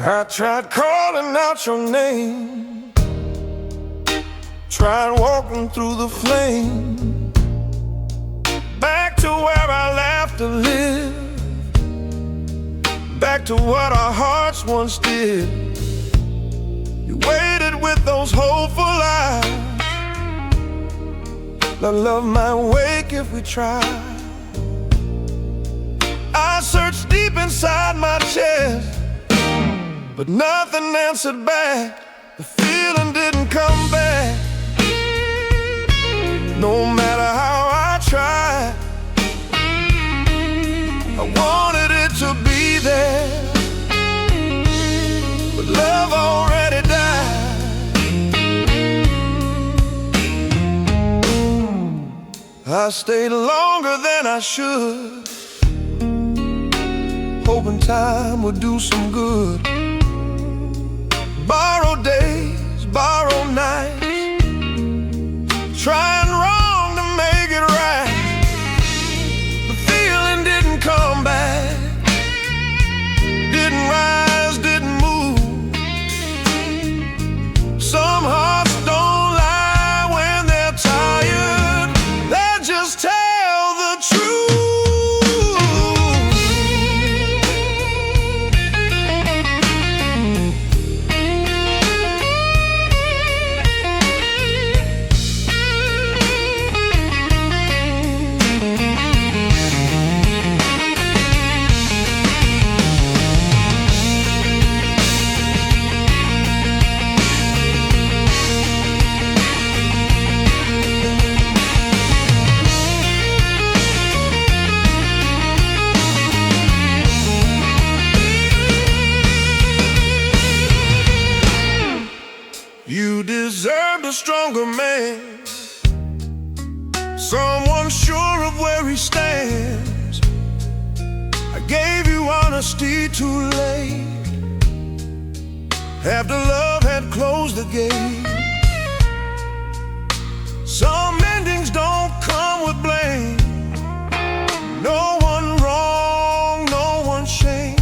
I tried calling out your name, tried walking through the flame, back to where I laughed to live, back to what our hearts once did. You waited with those hopeful eyes, that love might wake if we try. I searched deep inside my chest, but nothing answered back. The feeling didn't come back. No matter how I tried, I wanted it to be there, but love already died. I stayed longer than I should, hoping time would do some good. Borrowed days, borrowed nights, trying wrong to make it right. The feeling didn't come back, didn't rise, didn't move. Some hearts don't lie when they're tired, they just tell the truth. You deserved a stronger man, someone sure of where he stands. I gave you honesty too late, after love had closed the gate. Some endings don't come with blame, no one wrong, no one shame.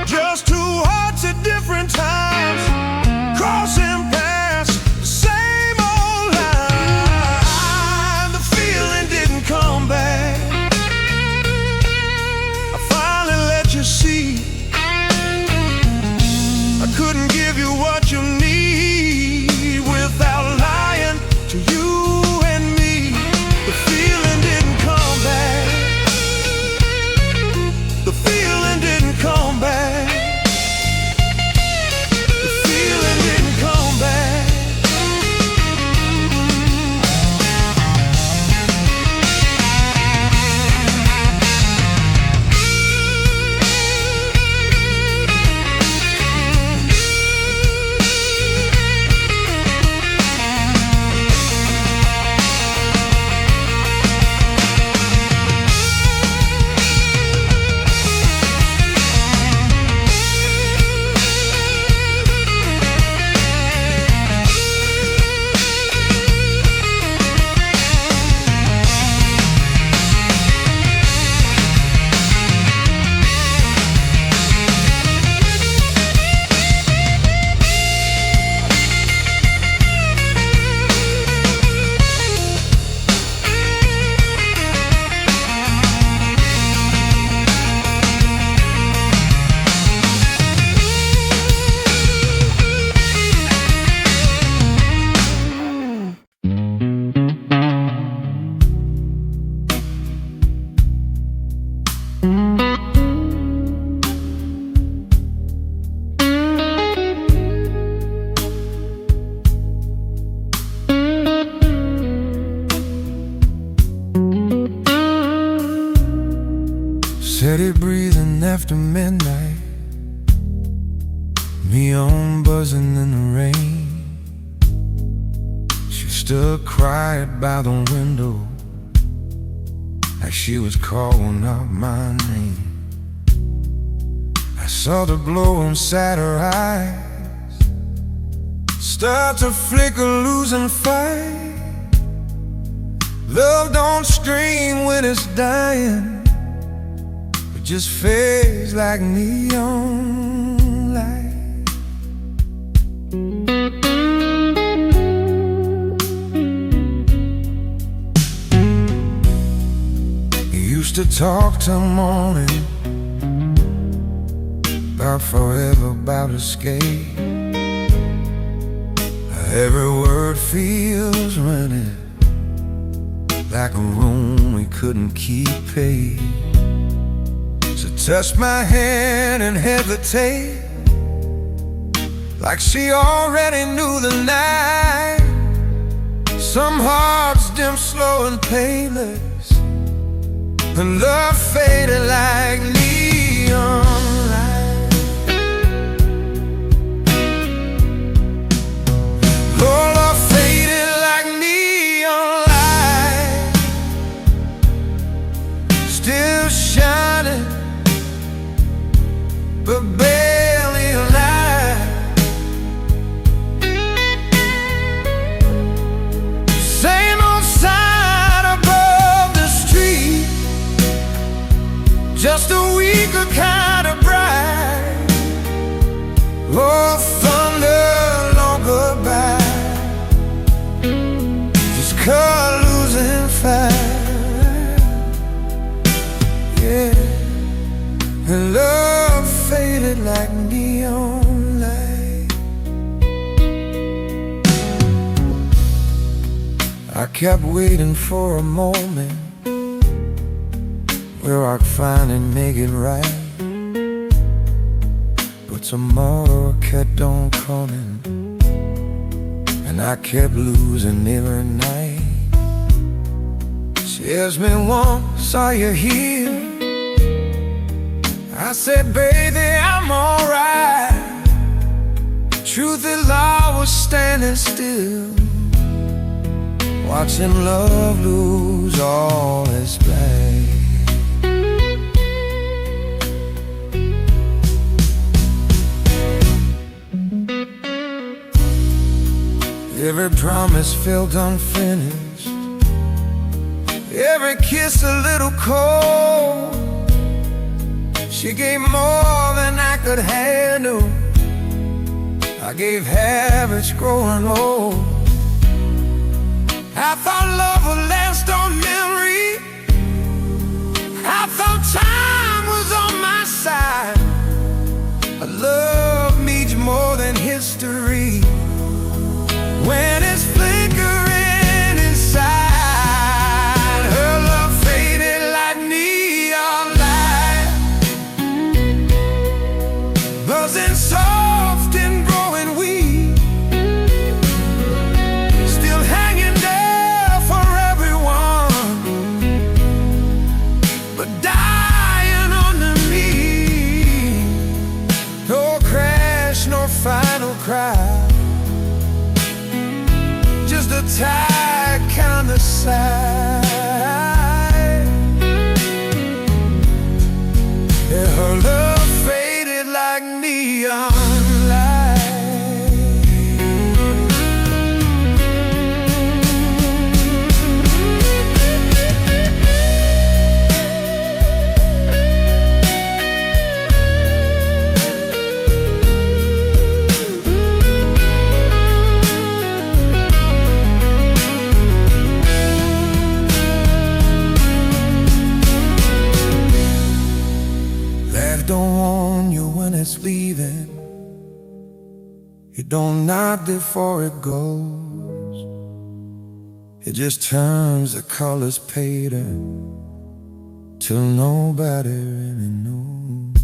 Just two hearts at different times, crossing paths, the same old line. The feeling didn't come back. I finally let you see I couldn't give you what you need without lying to you and me. The feeling didn't come back. The feeling didn't come back. Steady breathing after midnight, me on buzzing in the rain. She stood quiet by the window, like she was calling out my name. I saw the glow inside her eyes start to flicker, losing fight. Love don't scream when it's dying, just fades like neon used to talk till morning, about forever, about escape. Every word feels running like a room we couldn't keep paid. So touch my hand and hesitate, like she already knew the night. Some hearts dim, slow and painless, and love faded like neon light. Oh, love faded like neon light, still shining, but barely alive. Same old sign above the street, just a weaker kind of bright. Oh, thunder long goodbye, just color losing fire. Yeah, and love faded like neon light. I kept waiting for a moment where I'd finally make it right, but tomorrow kept on coming, and I kept losing every night. She asked me once, are you here? I said, baby, I'm alright. Truth is, I was standing still, watching love lose all its play. Every promise felt unfinished, every kiss a little cold. She gave more than I could handle, I gave habits growing old. I thought love would last on memory, I thought time was on my side. But love means more than history when it's flickering inside. Her love faded like neon light, buzzing soft and growing weak, still hanging there for everyone, but dying under me. No crash, no final cry, just a tired kind of sigh. Yeah, her love faded like neon light. Don't warn you when it's leaving, it don't knock before it goes. It just turns the colors paler till nobody really knows.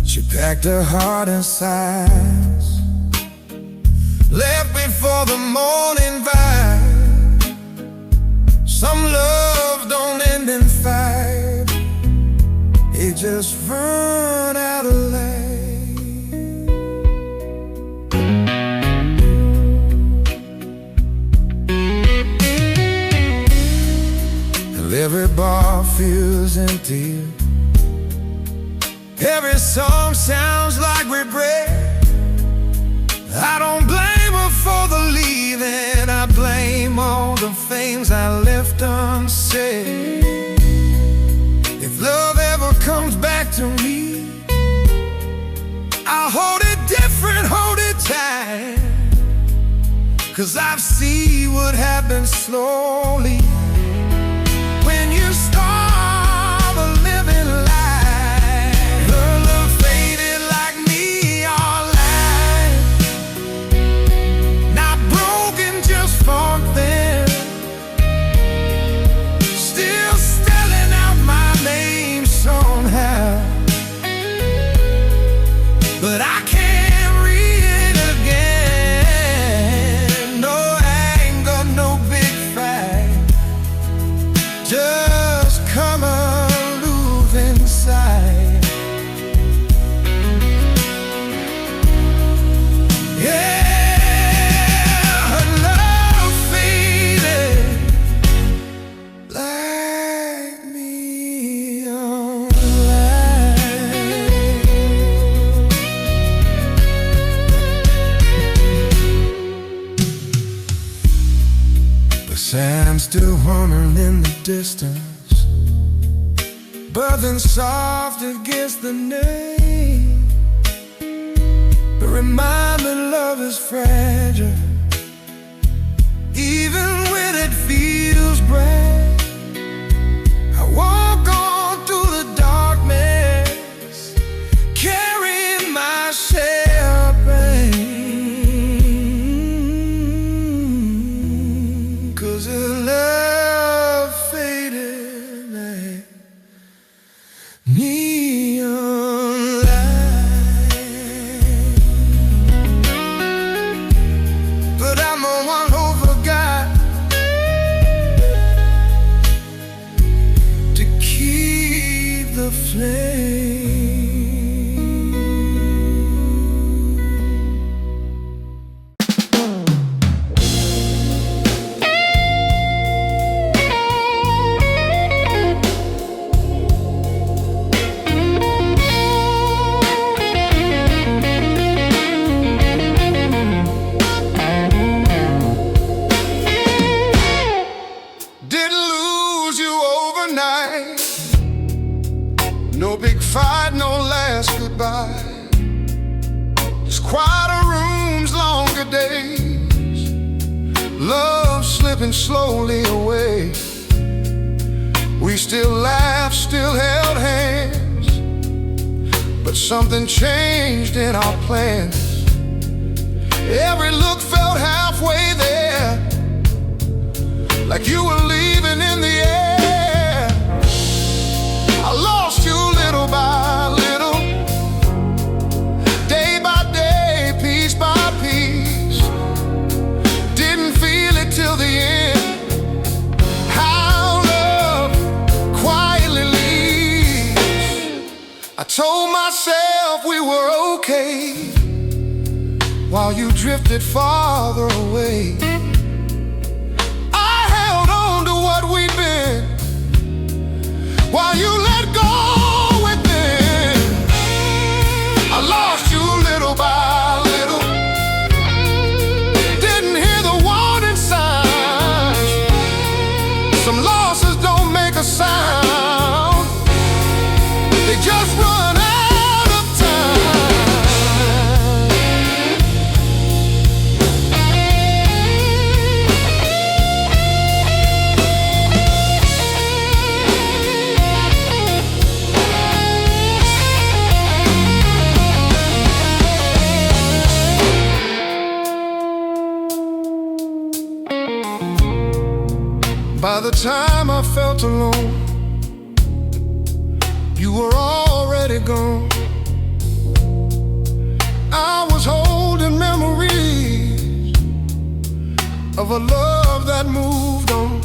She packed her heart in size, left before the morning vibe. Some love don't end in fight, it just run out of light. And every bar feels empty, every song sounds like regret. I don't blame her for the leaving, I blame all the things I left unsaid. If love ever comes back to me, I'll hold it different, hold it tight, 'cause I've seen what happens slowly just come aloof inside. Yeah, her love faded like neon light. The sand still humming in the distance, buzzing soft against the name. But remind me love is fragile, even when it feels bright. I walk on through the darkness, carrying my share of pain. 'Cause her love faded like neon light. But I'm the one who forgot to keep the flame. Didn't lose you overnight, no big fight, no last goodbye. Just quieter rooms, longer days, love slipping slowly away. We still laughed, still held hands, but something changed in our plans. Every look felt halfway there, like you were leaving in the air. I lost you little by little, day by day, piece by piece. Didn't feel it till the end, how love quietly leaves. I told myself we were okay, while you drifted farther away. What we've been, while you let go within. I lost you little by little, didn't hear the warning signs. Some losses don't make a sound, they just run out of time. By the time I felt alone, you were already gone. I was holding memories of a love that moved on.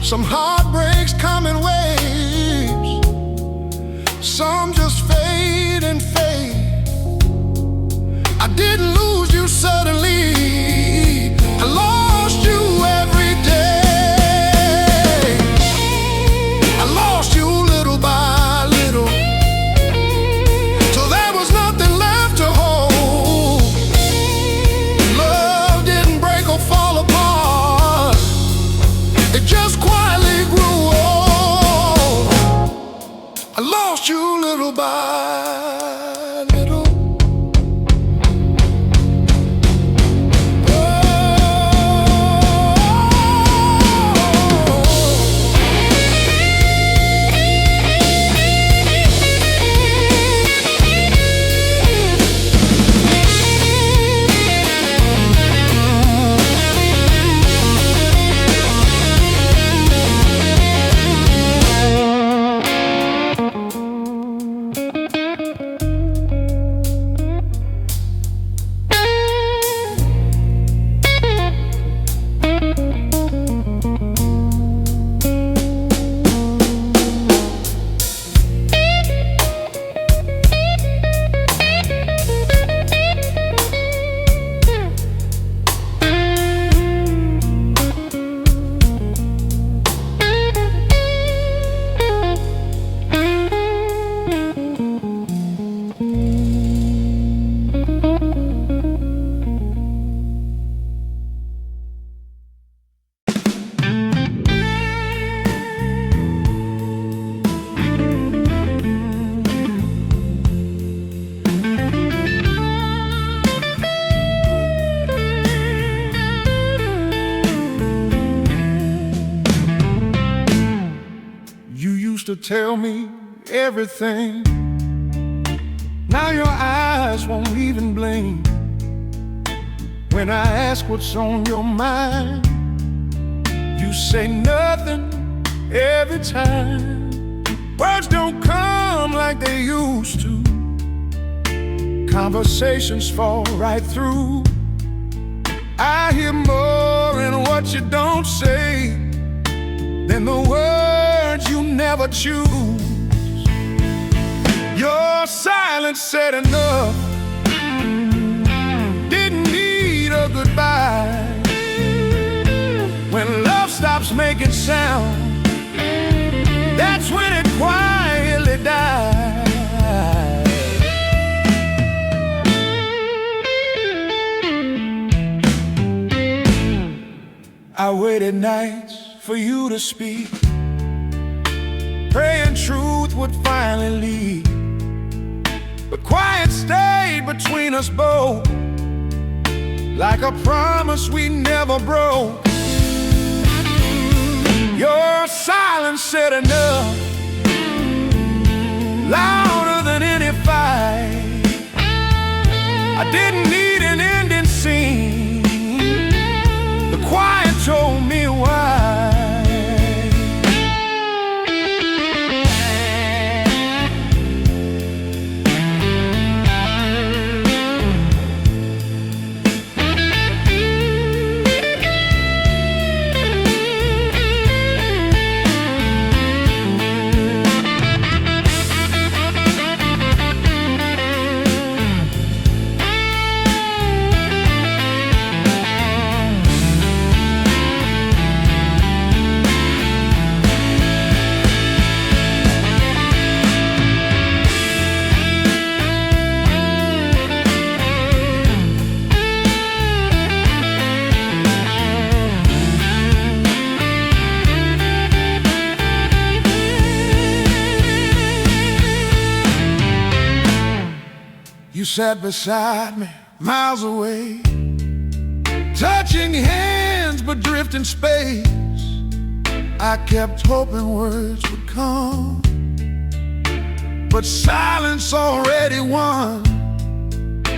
Some heartbreaks come in waves, some just fade and fade. I didn't lose you suddenly, I lost you every day. I lost you little by little, till there was nothing left to hold. Love didn't break or fall apart, it just quietly grew old. I lost you little by little. used to tell me everything. Now your eyes won't even blink when I ask what's on your mind. You say nothing every time. Words don't come like they used to. Conversations fall right through. I hear more in what you don't say than the words you never choose. Your silence said enough, didn't need a goodbye. When love stops making sound, that's when it quietly dies. I waited nights for you to speak, praying truth would finally lead. But quiet stayed between us both, like a promise we never broke. Your silence said enough, louder than any fight. I didn't need an ending scene, the quiet told me why. You sat beside me, miles away, touching hands but drifting space. I kept hoping words would come, but silence already won.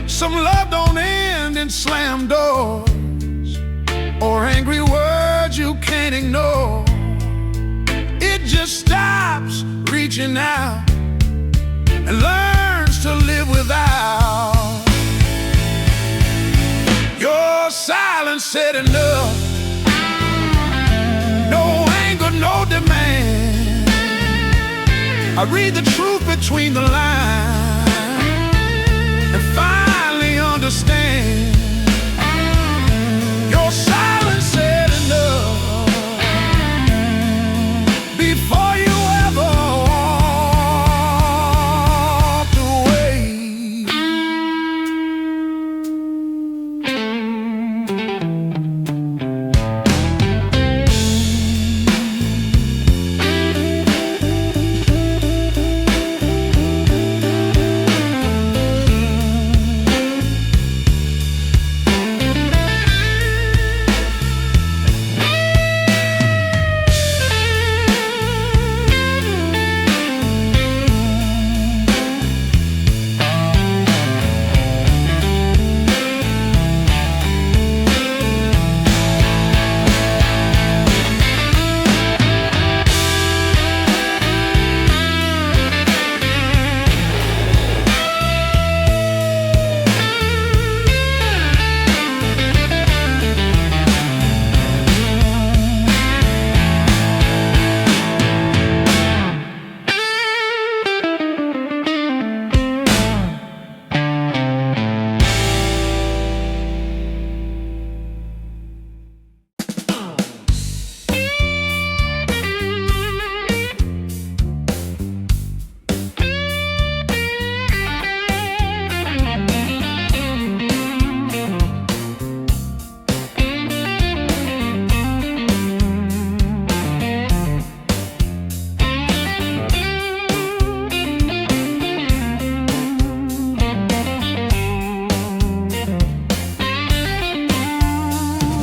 Some love don't end in slam doors, or angry words you can't ignore. It just stops reaching out and learns to live without. Your silence said enough, no anger, no demand. I read the truth between the lines and finally understand. Your silence said enough before you ever walked away.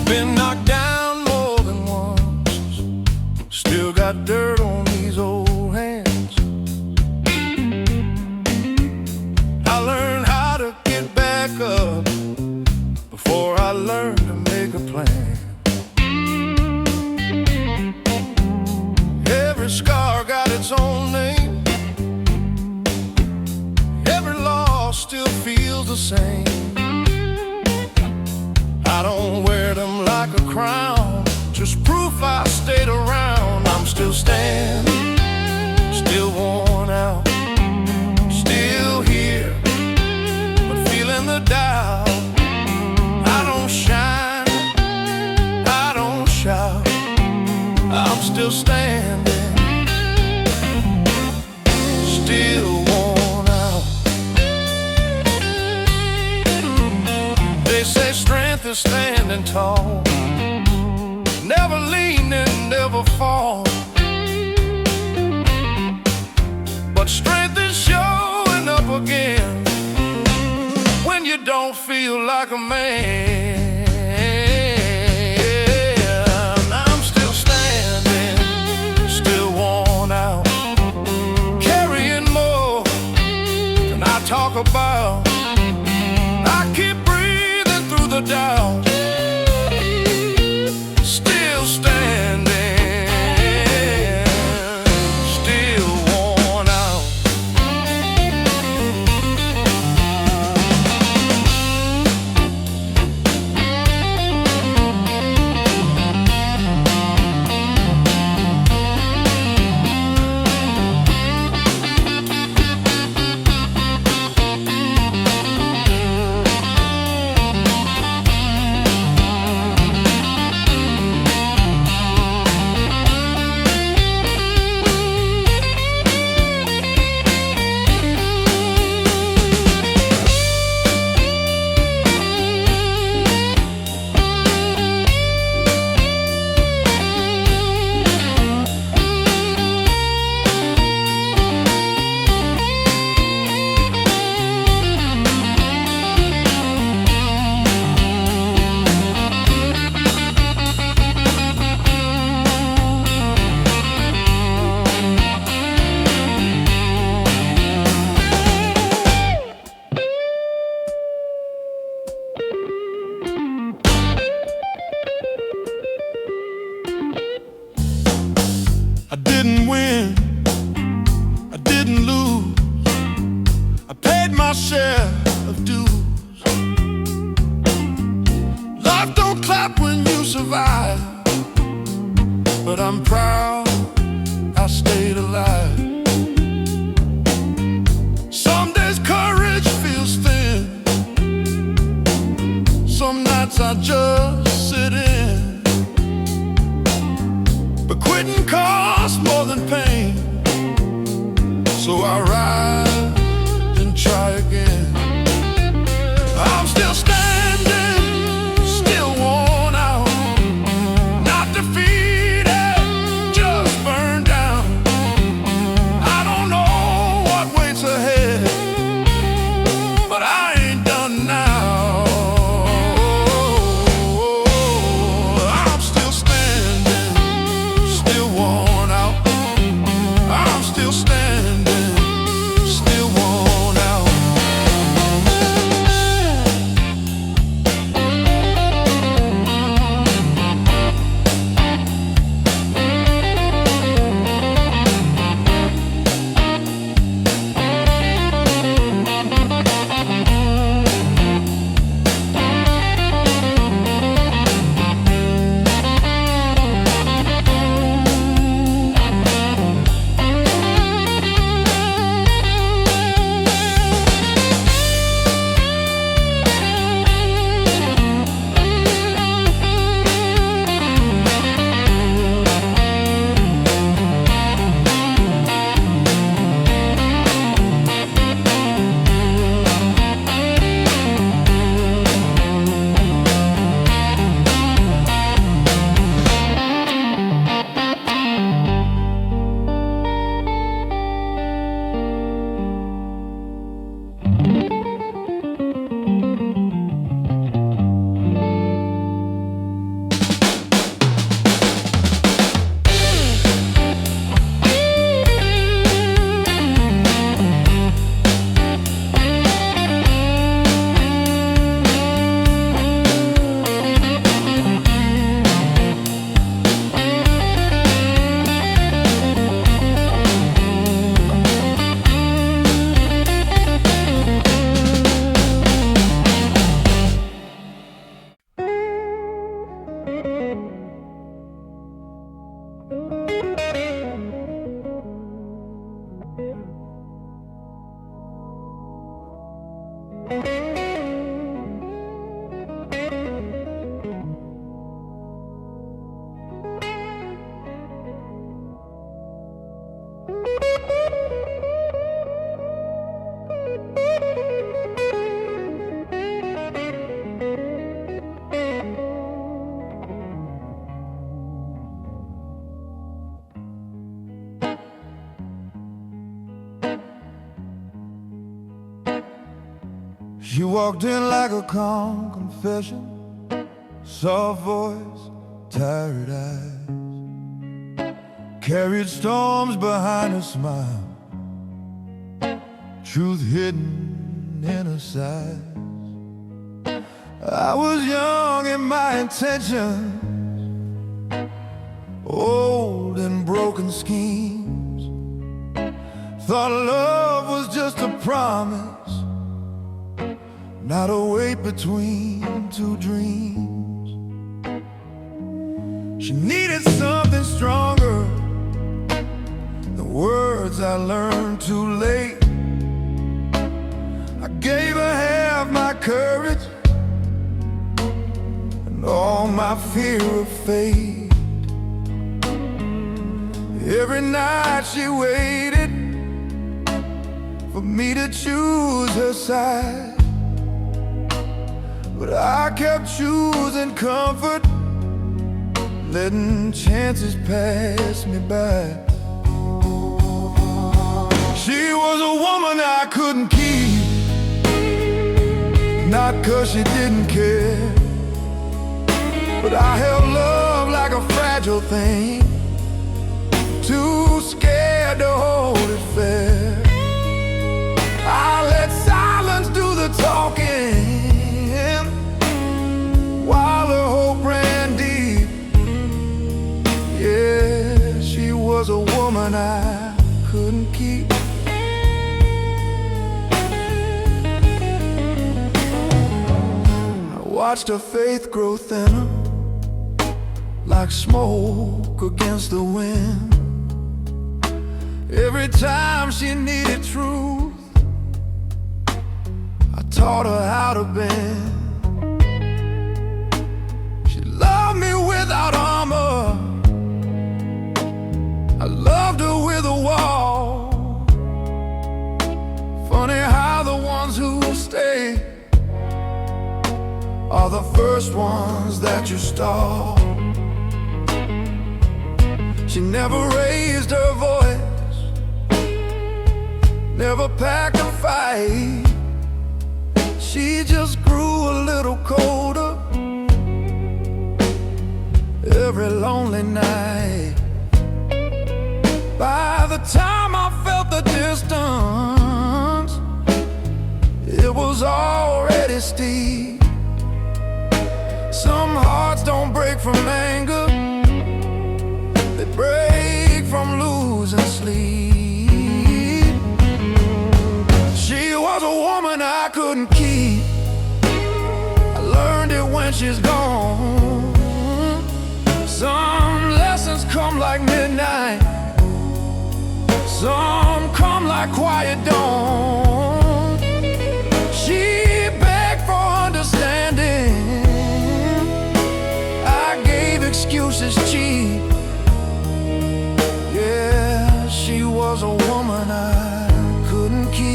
Been knocked down more than once, still got dirt on these old hands. same. I don't wear them like a crown, just proof I stayed around. I'm still standing, still worn out, still here, but feeling the doubt. I don't shine, I don't shout, I'm still standing, still worn out. They say strength is standing tall, never leaning, never fall. But strength is showing up again when you don't feel like a man. I'm still standing, still worn out, carrying more than I talk about. I keep breathing through the doubt, still standing, still worn out. I didn't win, I didn't lose, I paid my share of dues. Life don't clap when you survive, but I'm proud I stayed alive. Some days courage feels thin, some nights I just sit in. But quitting costs more than pain, so I rise and try again. I'm still standing, still worn out, not defeated, just burned down. I don't know what waits ahead, but I ain't done now. I'm still standing, still worn She walked in like a calm confession, soft voice, tired eyes, carried storms behind her smile, truth hidden in her sighs. I was young in my intentions, old in broken schemes, thought love was just a promise, not a weight between two dreams. She needed something stronger, the words I learned too late. I gave her half my courage and all my fear of fate. Every night she waited for me to choose her side, but I kept choosing comfort, letting chances pass me by. She was a woman I couldn't keep, not 'cause she didn't care, but I held love like a fragile thing, too scared to hold it fair. I let silence do the talking while her hope ran deep. Yeah, she was a woman I couldn't keep. I watched her faith grow thinner, like smoke against the wind. Every time she needed truth, I taught her how to bend. She loved me without armor, I loved her with a wall. Funny how the ones who stay are the first ones that you stall. She never raised her voice, never packed a fight. She just grew a little colder every lonely night. By the time I felt the distance, it was already steep. Some hearts don't break from anger, they break from losing sleep. She was a woman I couldn't keep, I learned it when she's gone. Some lessons come like midnight, some come like quiet dawn. She begged for understanding, I gave excuses cheap. Yeah, she was a woman I couldn't keep.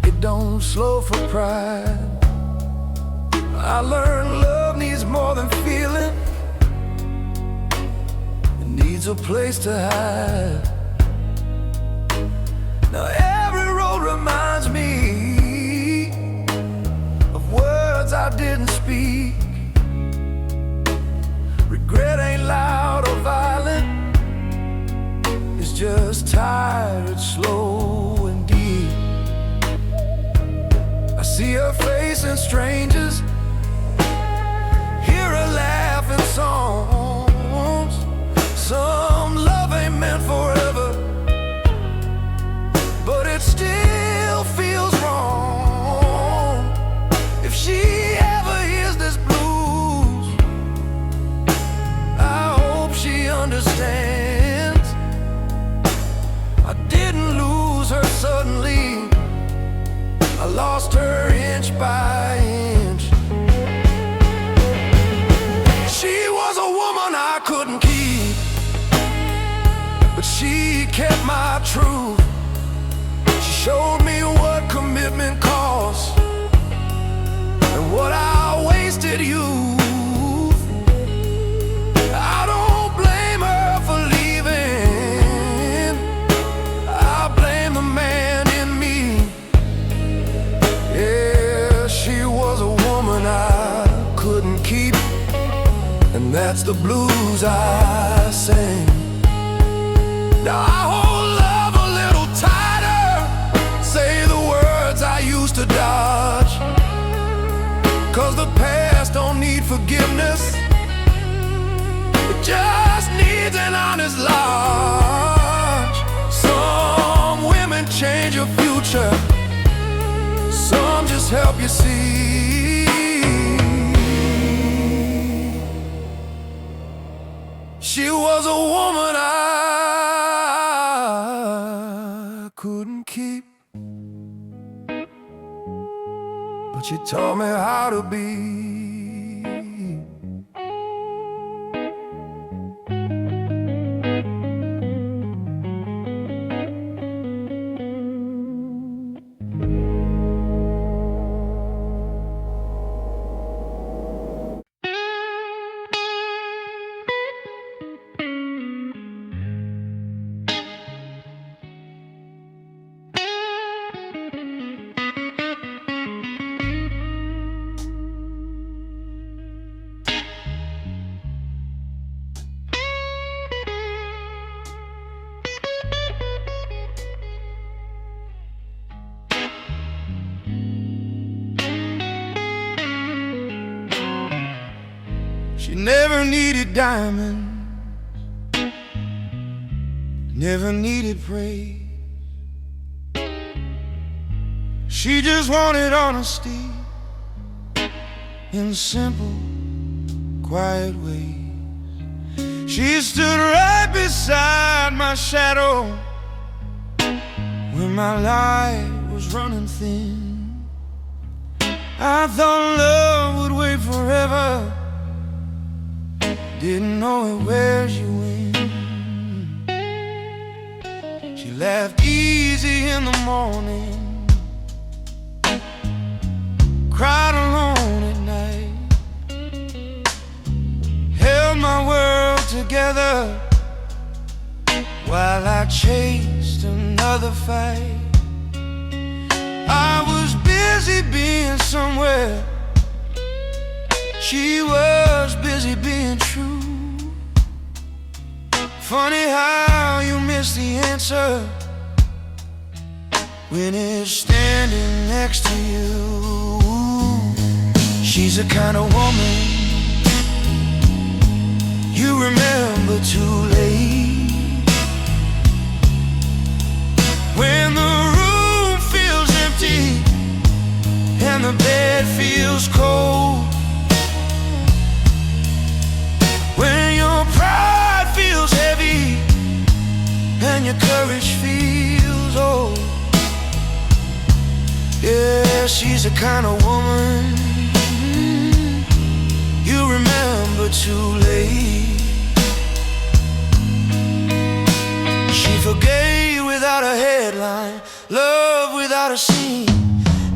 It don't slow for pride. I learned love needs more than feeling, it needs a place to hide. Now every road reminds me of words I didn't speak. Regret ain't loud or violent, it's just tired, slow and deep. I see her face in strangers, hear her laugh in songs. Some love ain't meant forever, but it still feels wrong. If lost her inch by inch. She was a woman I couldn't keep, but she kept my truth. She showed me what commitment costs and what I wasted youth. I don't blame her for leaving, I blame the man in me. Yeah, she was a woman I couldn't keep, and that's the blues I sing. Now I hold love a little tighter, say the words I used to dodge, 'cause the past don't need forgiveness, it just needs an honest lodge. Some women change your future, some just help you see. She was a woman I couldn't keep, but she taught me how to be. She never needed diamonds, never needed praise. She just wanted honesty in simple, quiet ways. She stood right beside my shadow when my light was running thin. I thought love would wait forever, didn't know it wears you in. She laughed easy in the morning, cried alone at night, held my world together while I chased another fight. I was busy being somewhere, she was busy being true. Funny how you miss the answer when it's standing next to you. She's the kind of woman you remember too late, when the room feels empty and the bed feels cold, when your pride feels heavy and your courage feels old. Yeah, she's the kind of woman you remember too late. She forgave without a headline, love without a scene,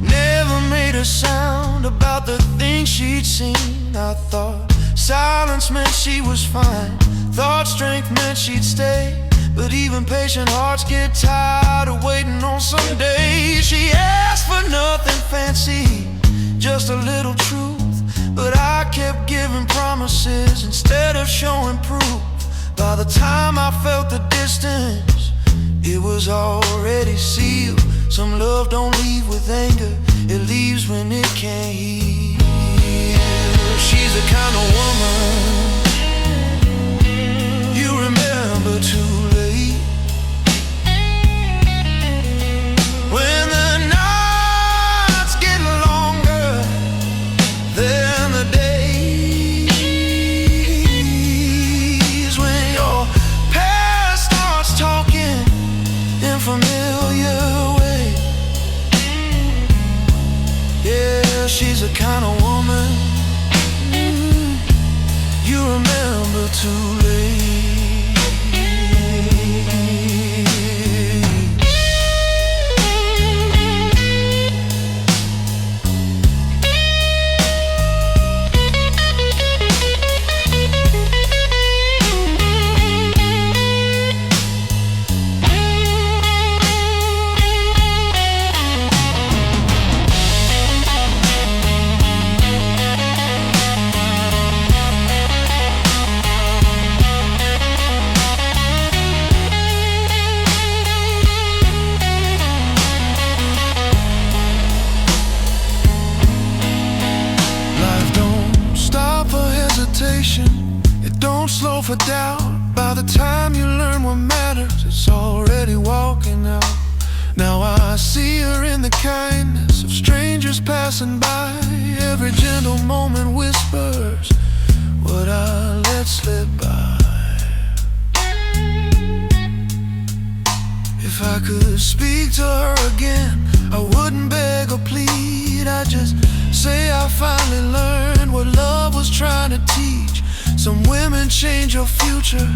never made a sound about the things she'd seen. I thought silence meant she was fine, thought strength meant she'd stay, but even patient hearts get tired of waiting on someday. She asked for nothing fancy, just a little truth, but I kept giving promises instead of showing proof. By the time I felt the distance, it was already sealed. Some love don't leave with anger, it leaves when it can't heal. She's the kind of woman you remember too late, when the nights get longer than the days, when your past starts talking in familiar ways. she's the kind of woman you remember too late. It don't slow for doubt. By the time you learn what matters, it's already walking out. Now I see her in the kindness of strangers passing by. Every gentle moment whispers what I let slip by. If I could speak to her again, I wouldn't beg or plead. I'd just say I finally learned what love was trying to teach. Some women change your future,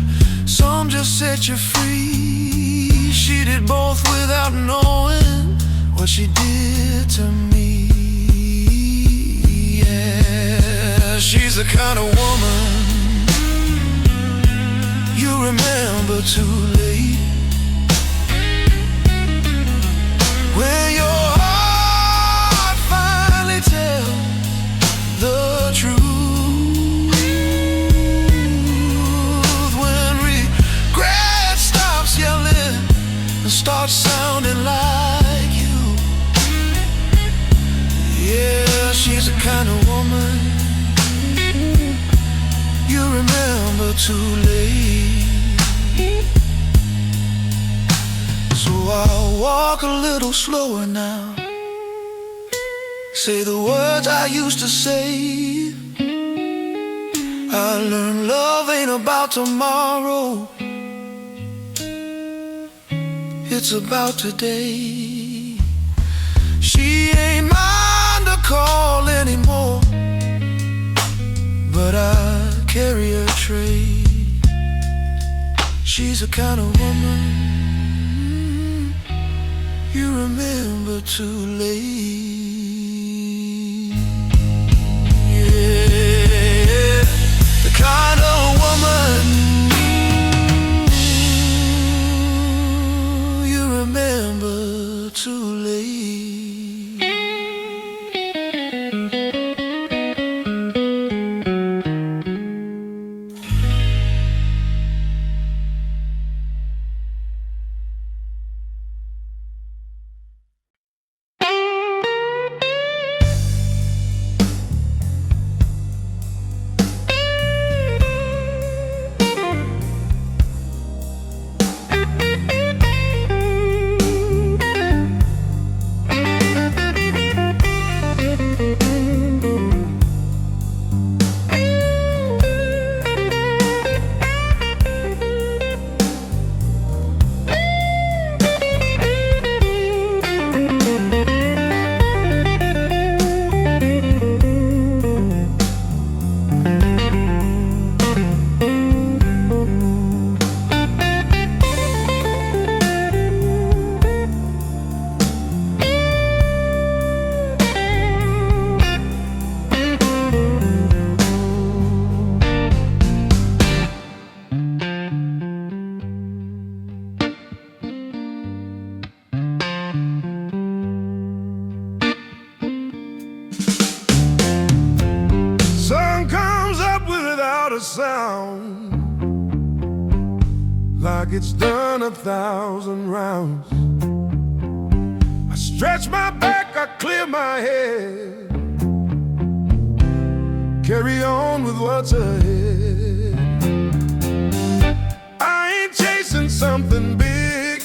some just set you free. She did both without knowing what she did to me. Yeah, she's the kind of woman you remember too late. When your heart finally tells the truth, when regret stops yelling and starts sounding like you. Yeah, she's the kind of woman you remember too late. So I'll walk a little slower now, say the words I used to say. I learned love ain't about tomorrow, it's about today. She ain't mine to call anymore, but I carry her trait. She's the kind of woman you remember too late. Yeah, the kind of woman you remember too late. A sound like it's done 1,000 rounds. I stretch my back, I clear my head, carry on with what's ahead. I ain't chasing something big,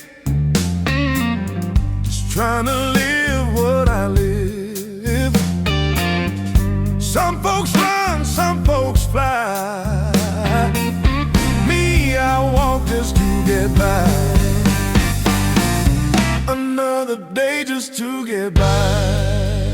just trying to live what I live. Some folks run, some folks fly. Me, I walk just to get by. Another day just to get by.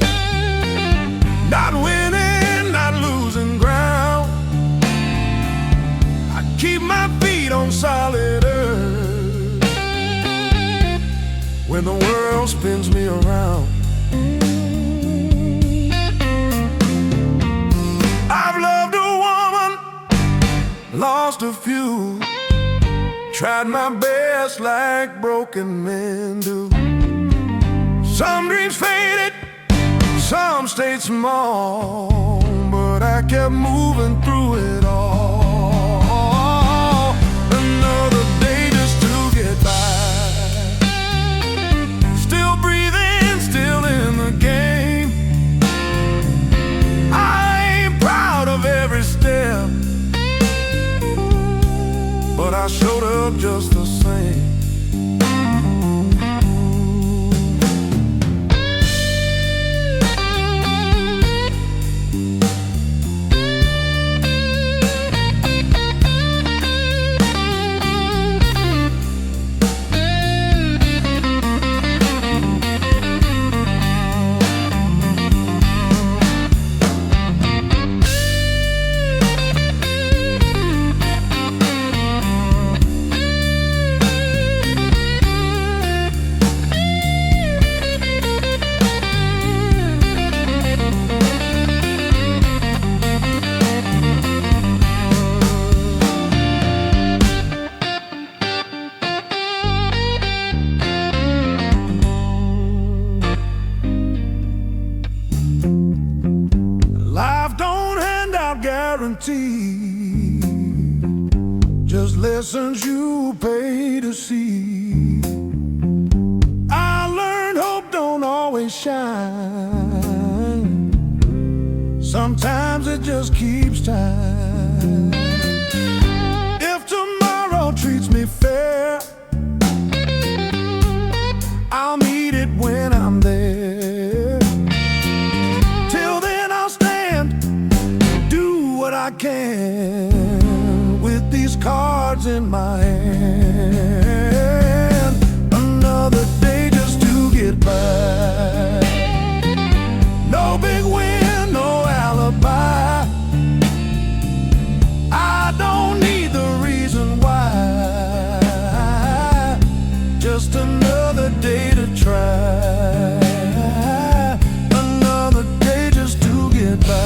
when the world spins me around. I've loved a woman, lost a few, tried my best like broken men do. Some dreams faded, some stayed small, but I kept moving through it all. Another day just to get by, still breathing, still in the game. I ain't proud of every step, but I showed up just the same. Just lessons you pay to see. I learned hope don't always shine, sometimes it just keeps time. If tomorrow treats me fair, I'll meet it when I'm there. Till then I'll stand, do what I can with these cards in my hand. Another day just to get by. No big win, no alibi. I don't need the reason why. Just another day to try. Another day just to get by.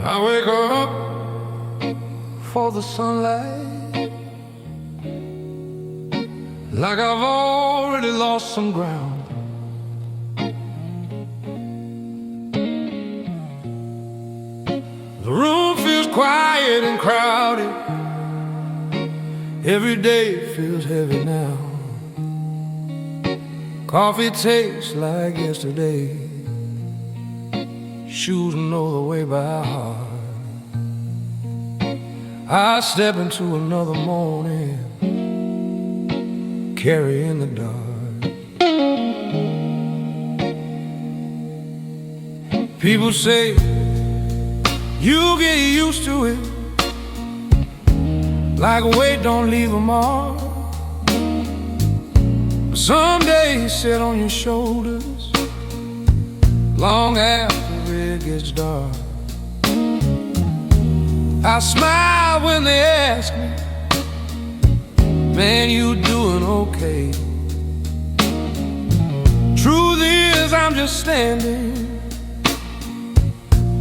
I wake up for the sunlight, like I've already lost some ground. The room feels quiet and crowded. Every day feels heavy now. Coffee tastes like yesterday. Shoes know the way by heart. I step into another morning, carrying the dark. People say you get used to it, like weight don't leave a mark. But some days sit on your shoulders long after it gets dark. I smile when they ask me, man, you doing okay? Truth is, I'm just standing,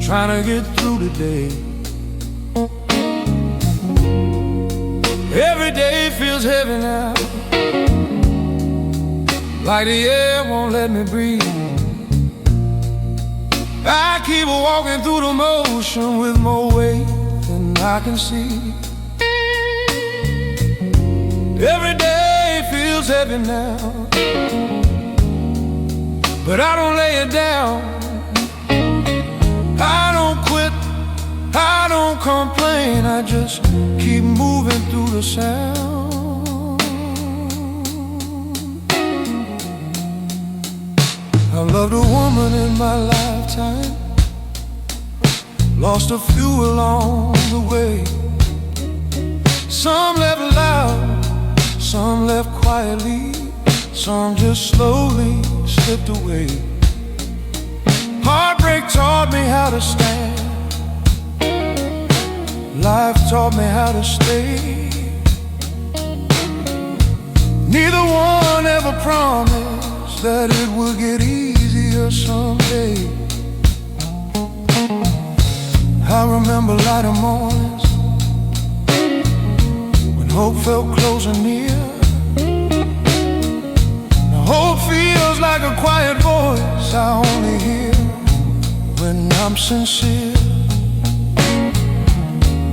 trying to get through the day. Every day feels heavy now, like the air won't let me breathe. I keep walking through the motion with more weight than I can see. Every day feels heavy now, but I don't lay it down. I don't quit, I don't complain, I just keep moving through the sound. I loved a woman in my lifetime, lost a few along the way. Some left loud, some left quietly, some just slowly slipped away. Heartbreak taught me how to stand, life taught me how to stay. Neither one ever promised that it would get easier someday. I remember lighter mornings when hope felt close and near. Now hope feels like a quiet voice I only hear when I'm sincere.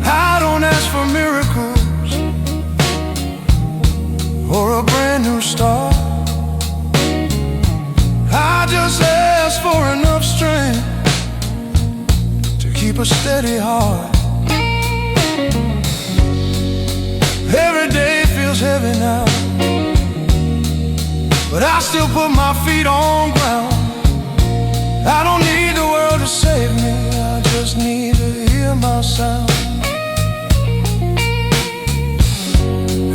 I don't ask for miracles or a brand new start. I just ask for enough strength to keep a steady heart. Every day feels heavy now, but I still put my feet on ground. I don't need the world to save me, I just need to hear my sound.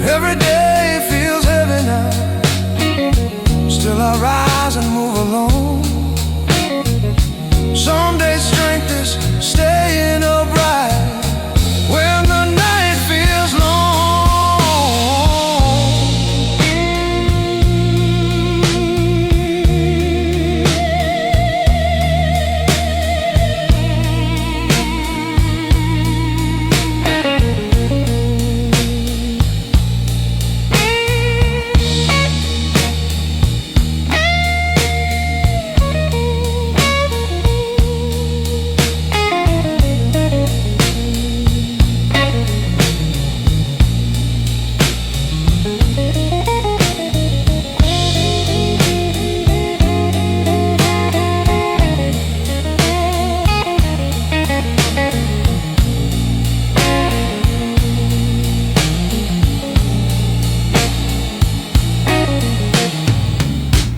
Every day feels heavy now, still I rise and move along. Some days strength is staying upright when the night feels long.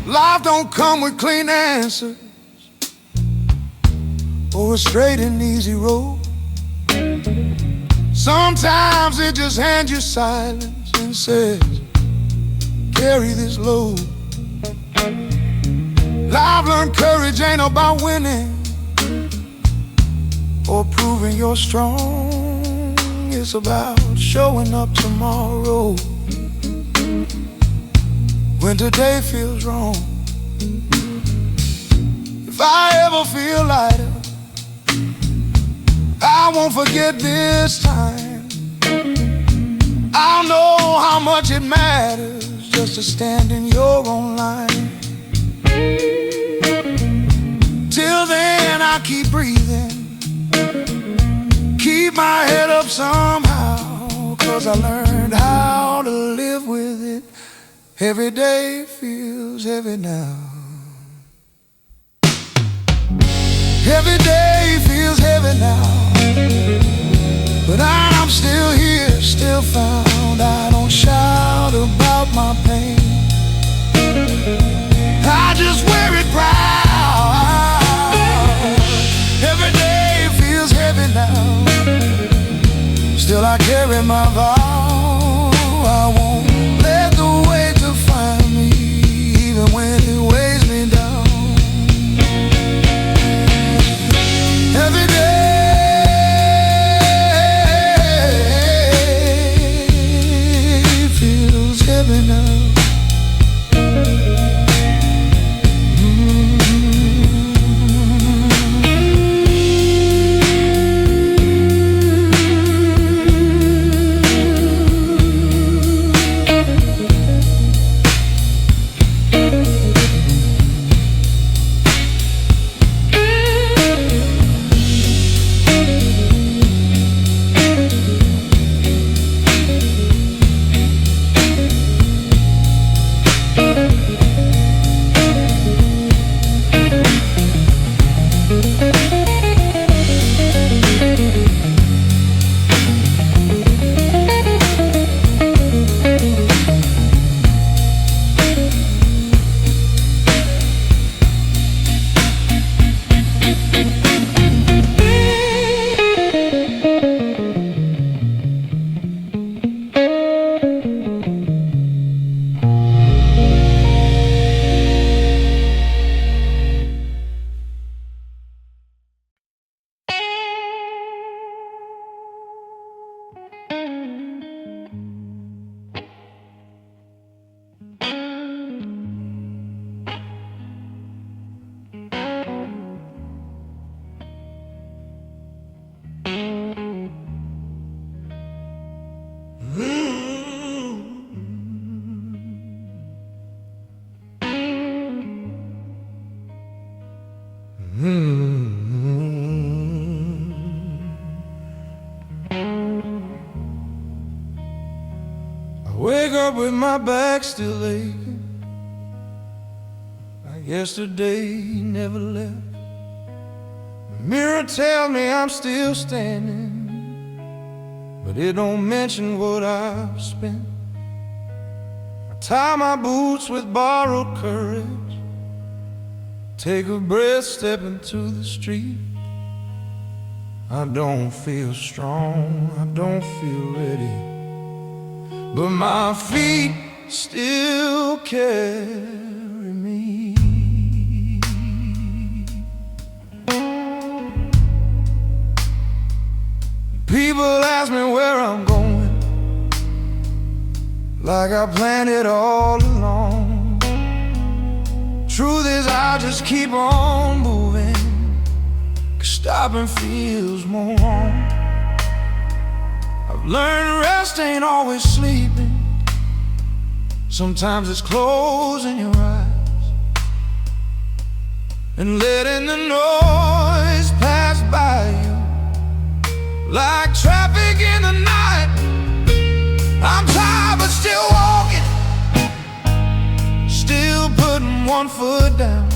Life don't come with clean answers or a straight and easy road. Sometimes it just hands you silence and says, carry this load. Life learned courage ain't about winning or proving you're strong. It's about showing up tomorrow when today feels wrong. If I ever feel lighter, I won't forget this time. I'll know how much it matters just to stand in your own line. Till then I keep breathing, keep my head up somehow, 'cause I learned how to live with it. Every day feels heavy now. Every day feels heavy now, but I'm still here. Still I carry my vow, I won't let the weight define me, even when it weighs me down. Every day feels heavy now. I wake up with my back still aching, like yesterday never left. The mirror tells me I'm still standing, but it don't mention what I've spent. I tie my boots with borrowed courage, take a breath, step into the street. I don't feel strong, I don't feel ready, but my feet still carry me. People ask me where I'm going, like I planned it all along. Truth is I just keep on moving, 'cause stopping feels more wrong. I've learned rest ain't always sleeping, sometimes it's closing your eyes and letting the noise pass by you like traffic in the night. I'm tired but still walking, still putting one foot down.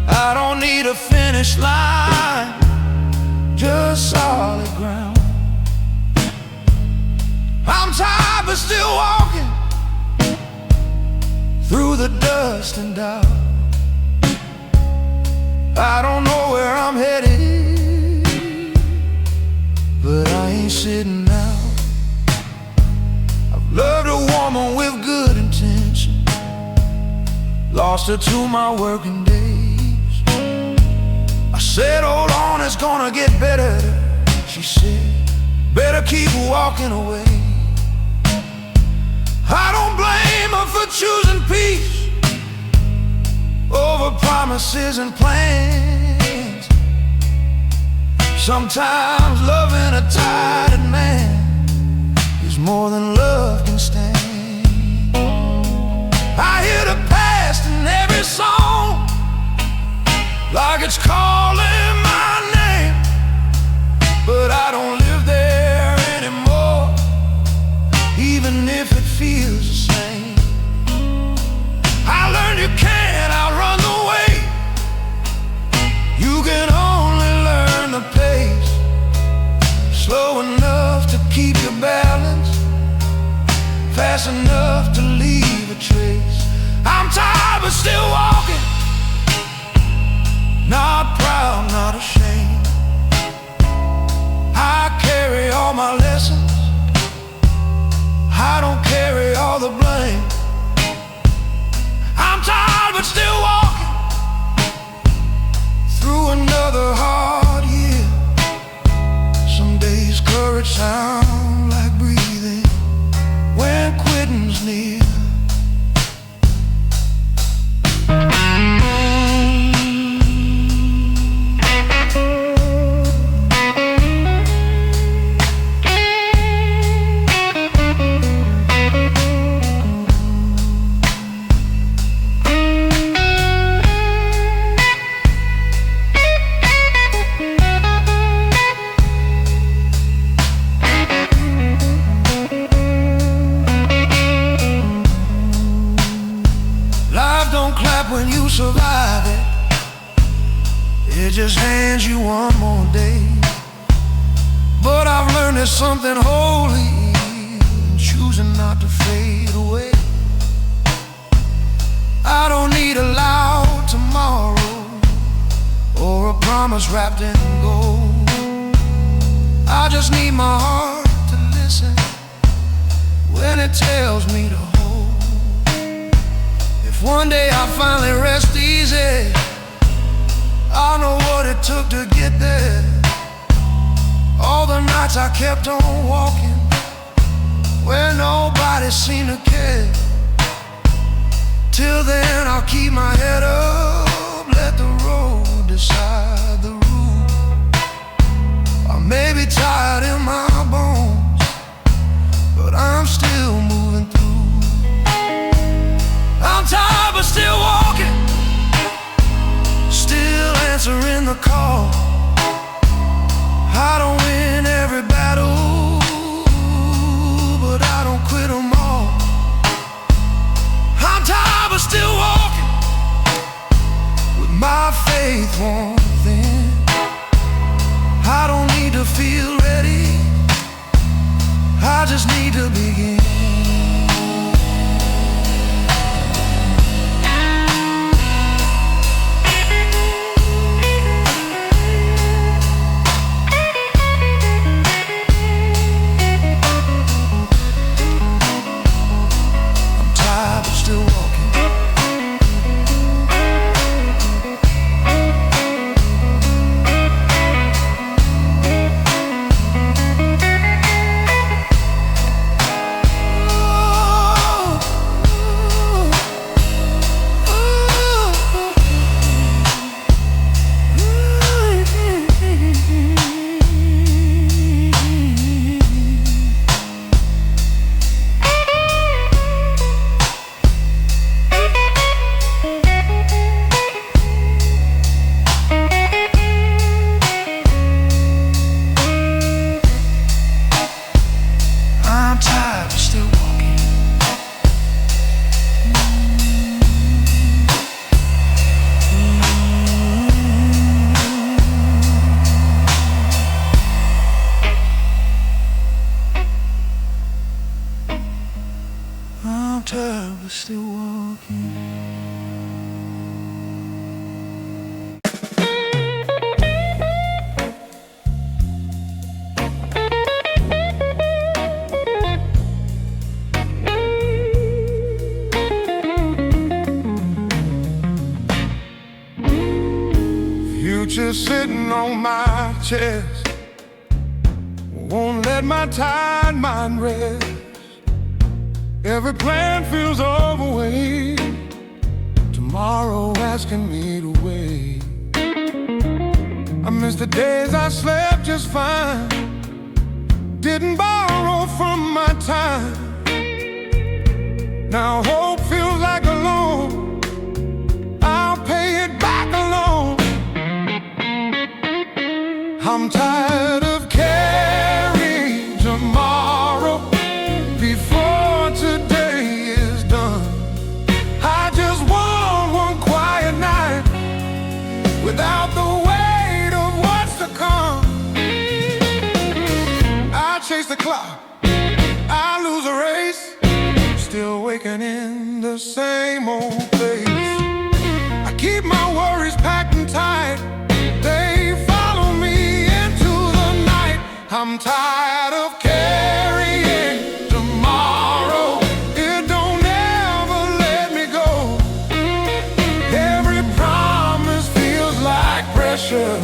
I don't need a finish line, just solid ground. I'm tired but still walking through the dust and doubt. I don't know where I'm headed, but I ain't sitting out. I've loved a woman with good intention, lost her to my working days. I said, hold on, it's gonna get better. She said, better keep walking away. I don't blame her for choosing peace over promises and plans. Sometimes loving a tired man is more than love can stand. I hear the past in every song, like it's calling my name, but I don't live there anymore, even if it feels the same. I learned you can't outrun the weight, you can only learn the pace, slow enough to keep your balance, fast enough to leave a trace. I'm tired but still walking, not proud, not ashamed. I is something holy, choosing not to fade away. I don't need a loud tomorrow or a promise wrapped in gold. I just need my heart to listen when it tells me to hold. If one day I finally rest easy, I know what it took to get there. All the nights I kept on walking where nobody seemed to care. Till then I'll keep my head up, let the road decide the route. I may be tired in my bones, but I'm still moving through. I'm tired but still walking, still answering the call. I don't win every battle, but I don't quit them all. I'm tired but still walking, with my faith won't thin. I don't need to feel ready, I just need to begin. I'm tired but still walking. Future sitting on my chest, won't let my tired mind rest. Every plan feels overweight, tomorrow asking me to wait. I miss the days I slept just fine, didn't borrow from my time. Now hope feels like a loan, I'll pay it back alone. I'm tired of carrying tomorrow before today is done. I just want one quiet night without the weight of what's to come. I chase the clock, I lose a race, still waking in the same old place. I keep my worries packed and tight, they follow me into the night. I'm tired of carrying tomorrow, it don't ever let me go. Every promise feels like pressure,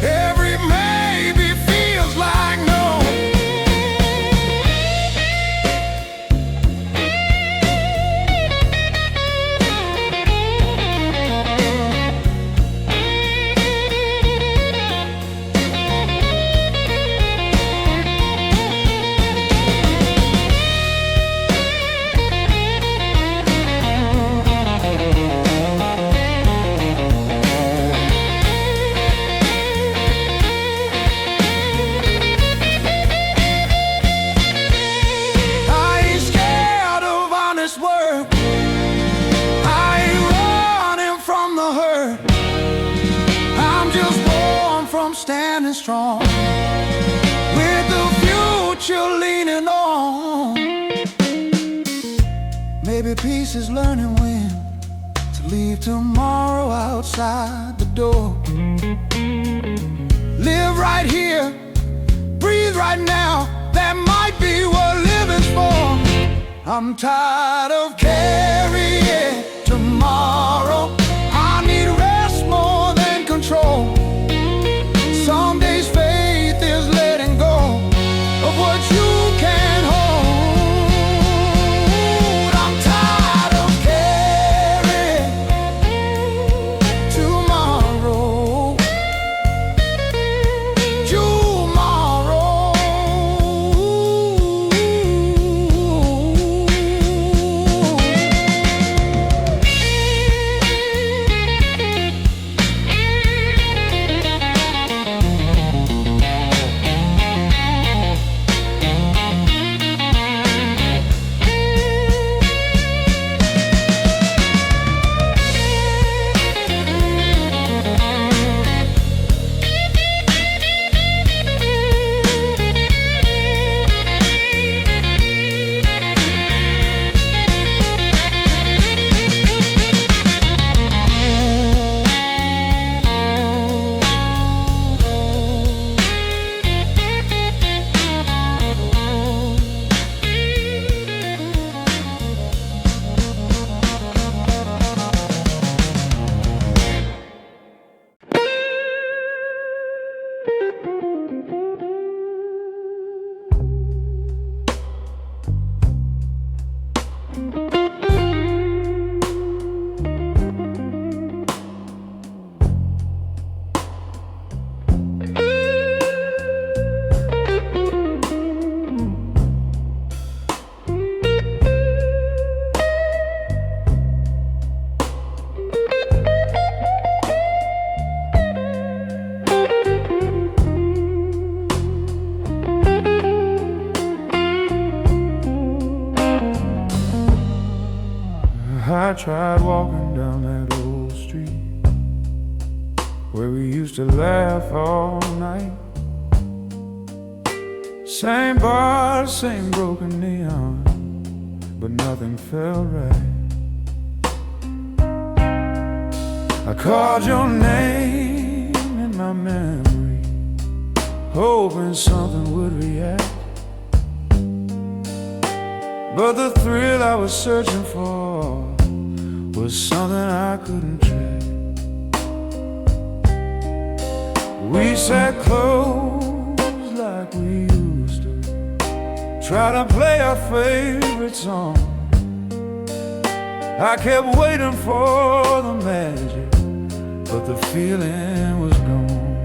every maybe feels like no. Standing strong with the few baby, peace is learning when to leave tomorrow outside the door. Live right here, breathe right now, that might be what living's for. I'm tired of carrying tomorrow. I need rest more than control. Some days faith is letting go of what you can't hold. I'm tired of carrying tomorrow. I tried walking down that old street where we used to laugh all night. Same bar, same broken neon, but nothing felt right. I called your name in my memory, hoping something would react. But the thrill I was searching for was something I couldn't track. We sat close like we used to, try to play our favorite song. I kept waiting for the magic, but the feeling was gone.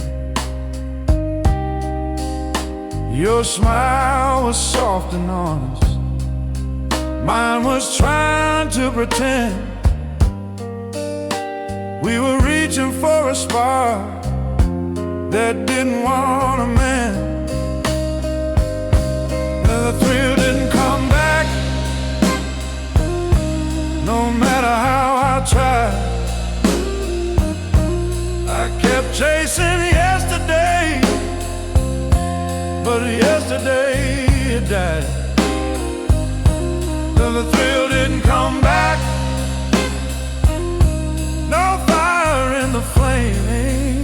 Your smile was soft and honest, mine was trying to pretend. We were reaching for a spark that didn't want to mend. And the thrill didn't come back, no matter how I tried. I kept chasing yesterday, but yesterday it died. And the thrill didn't come back, no fire in the flame.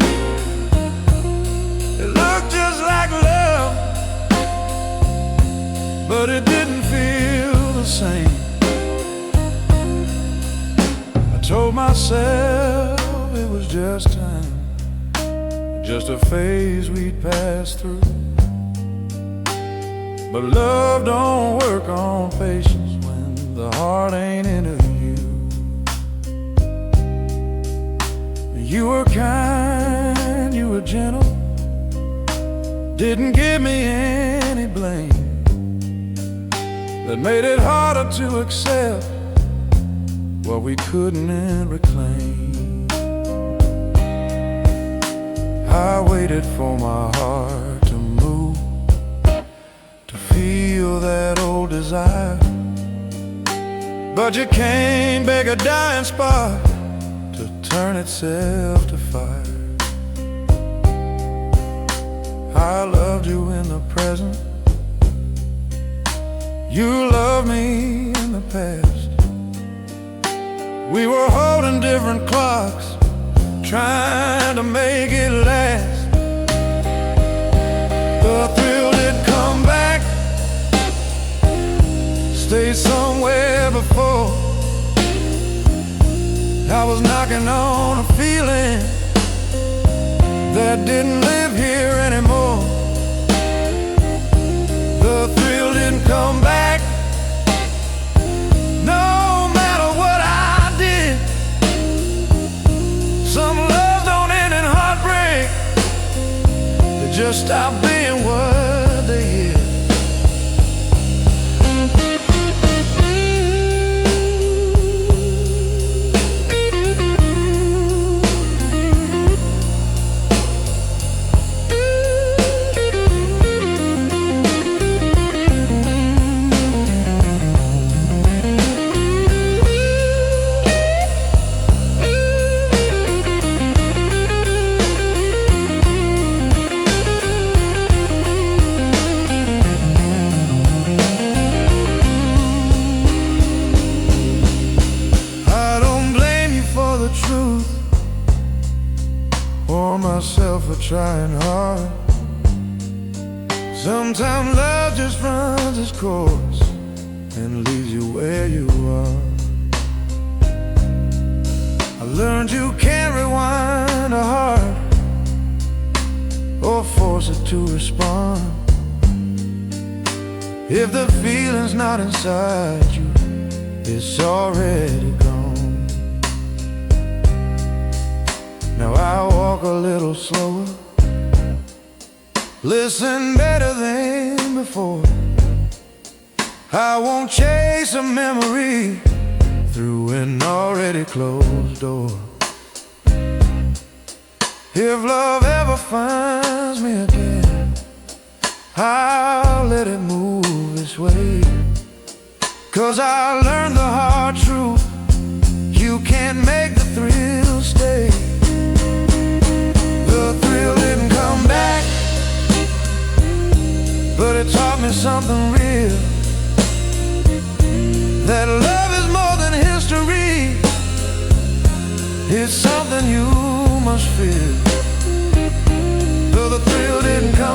It looked just like love, but it didn't feel the same. I told myself it was just time, just a phase we'd pass through. But love don't work on patience when the heart ain't into you. You were kind, you were gentle, didn't give me any blame. That made it harder to accept what we couldn't reclaim. I waited for my heart to move, to feel that old desire, but you can't beg a dying spark to turn itself to fire. I loved you in the present, you loved me in the past. We were holding different clocks, trying to make it last. The thrill didn't come back, stayed somewhere before. I was knocking on a feeling that didn't live here anymore. The thrill didn't come back, no matter what I did. Some love don't end in heartbreak, they just stop being what they is. Or myself for trying hard. Sometimes love just runs its course and leaves you where you are. I learned you can't rewind a heart or force it to respond. If the feeling's not inside you, it's already gone. Now I walk a little slower, listen better than before. I won't chase a memory through an already closed door. If love ever finds me again, I'll let it move this way. 'Cause I learned the hard truth, you can't make the thrill stay. The thrill didn't come back, but it taught me something real, that love is more than history. It's something you must feel. Though the thrill didn't come